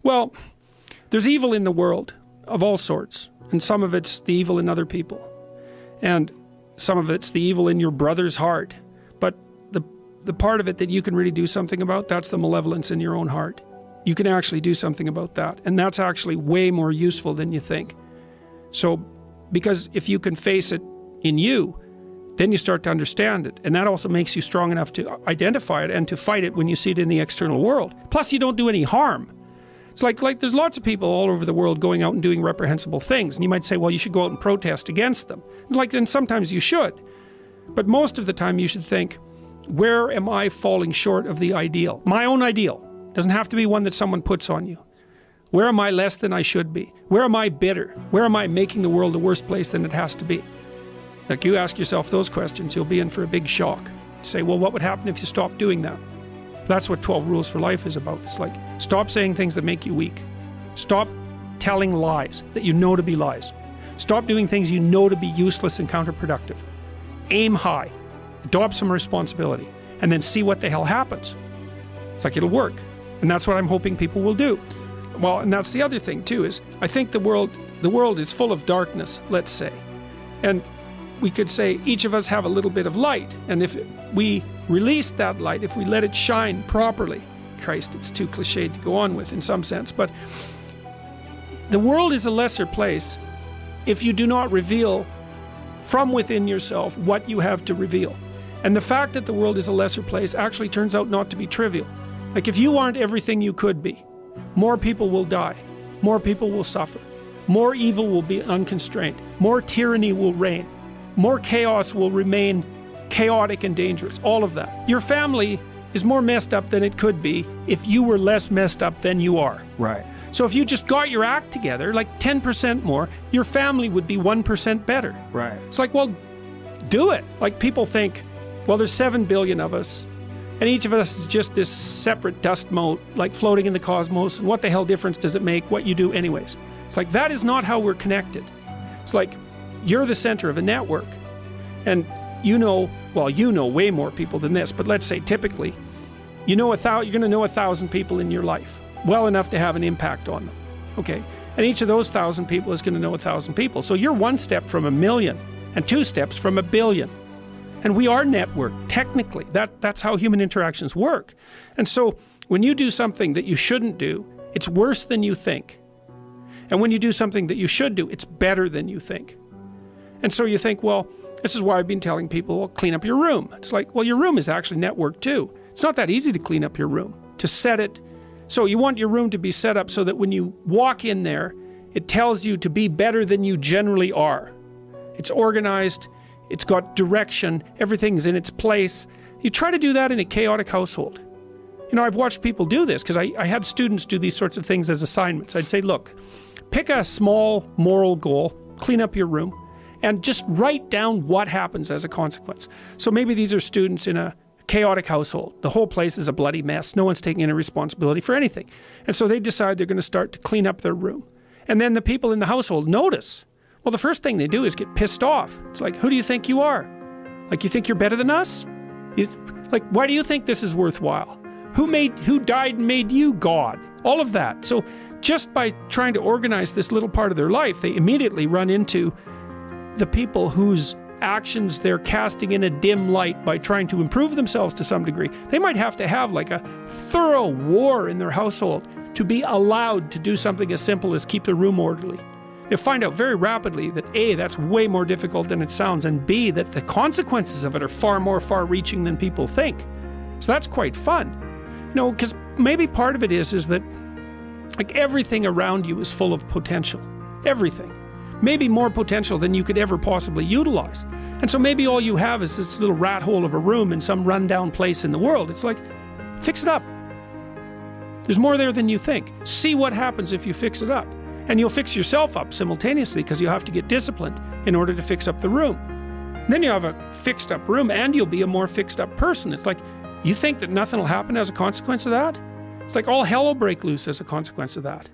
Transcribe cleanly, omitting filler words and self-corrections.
Well, there's evil in the world of all sorts, and some of it's the evil in other people, and some of it's the evil in your brother's heart. But the part of it that you can really do something about, that's the malevolence in your own heart. You can actually do something about that, and that's actually way more useful than you think. So, because if you can face it in you, then you start to understand it, and that also makes you strong enough to identify it and to fight it when you see it in the external world. Plus, you don't do any harm. It's like there's lots of people all over the world going out and doing reprehensible things, and you might say, well, you should go out and protest against them. Then sometimes you should, but most of the time you should think, where am I falling short of the ideal? My own ideal. Doesn't have to be one that someone puts on you. Where am I less than I should be? Where am I bitter? Where am I making the world a worse place than it has to be? Like, you ask yourself those questions, you'll be in for a big shock. You say, well, what would happen if you stopped doing that? That's what 12 Rules for Life is about. It's like, stop saying things that make you weak. Stop telling lies that you know to be lies. Stop doing things you know to be useless and counterproductive. Aim high. Adopt some responsibility. And then see what the hell happens. It's like, it'll work. And that's what I'm hoping people will do. Well, and that's the other thing too, is I think the world is full of darkness, let's say. And we could say each of us have a little bit of light. And if we release that light, if we let it shine properly, Christ, it's too cliched to go on with in some sense, but the world is a lesser place if you do not reveal from within yourself what you have to reveal. And the fact that the world is a lesser place actually turns out not to be trivial. Like, if you aren't everything you could be, more people will die, more people will suffer, more evil will be unconstrained, more tyranny will reign, more chaos will remain chaotic and dangerous, all of that. Your family is more messed up than it could be if you were less messed up than you are. Right. So if you just got your act together, like 10% more, your family would be 1% better. Right. It's like, well, do it. Like, people think, well, there's 7 billion of us, and each of us is just this separate dust mote, like floating in the cosmos, and what the hell difference does it make what you do anyways? It's like, that is not how we're connected. It's like, you're the center of a network, and you know way more people than this, but let's say typically, you're going to know 1,000 people in your life, well enough to have an impact on them, okay? And each of those 1,000 people is going to know 1,000 people. So you're one step from 1,000,000 and 2 steps from 1,000,000,000. And we are networked, technically. That's how human interactions work. And so when you do something that you shouldn't do, it's worse than you think. And when you do something that you should do, it's better than you think. And so you think, well, this is why I've been telling people, well, clean up your room. It's like, well, your room is actually networked too. It's not that easy to clean up your room, to set it. So you want your room to be set up so that when you walk in there, it tells you to be better than you generally are. It's organized, it's got direction, everything's in its place. You try to do that in a chaotic household. You know, I've watched people do this because I had students do these sorts of things as assignments. I'd say, look, pick a small moral goal, clean up your room, and just write down what happens as a consequence. So maybe these are students in a chaotic household. The whole place is a bloody mess. No one's taking any responsibility for anything. And so they decide they're going to start to clean up their room. And then the people in the household notice. Well, the first thing they do is get pissed off. It's like, who do you think you are? Like, you think you're better than us? Like, why do you think this is worthwhile? Who died and made you God? All of that. So just by trying to organize this little part of their life, they immediately run into the people whose actions they're casting in a dim light by trying to improve themselves to some degree. They might have to have like a thorough war in their household to be allowed to do something as simple as keep the room orderly. You'll find out very rapidly that A, that's way more difficult than it sounds, and B, that the consequences of it are far more far-reaching than people think. So that's quite fun. You know, because maybe part of it is that like everything around you is full of potential. Everything. Maybe more potential than you could ever possibly utilize. And so maybe all you have is this little rat hole of a room in some rundown place in the world. It's like, fix it up. There's more there than you think. See what happens if you fix it up. And you'll fix yourself up simultaneously because you'll have to get disciplined in order to fix up the room. And then you have a fixed up room and you'll be a more fixed up person. It's like, you think that nothing will happen as a consequence of that? It's like all hell will break loose as a consequence of that.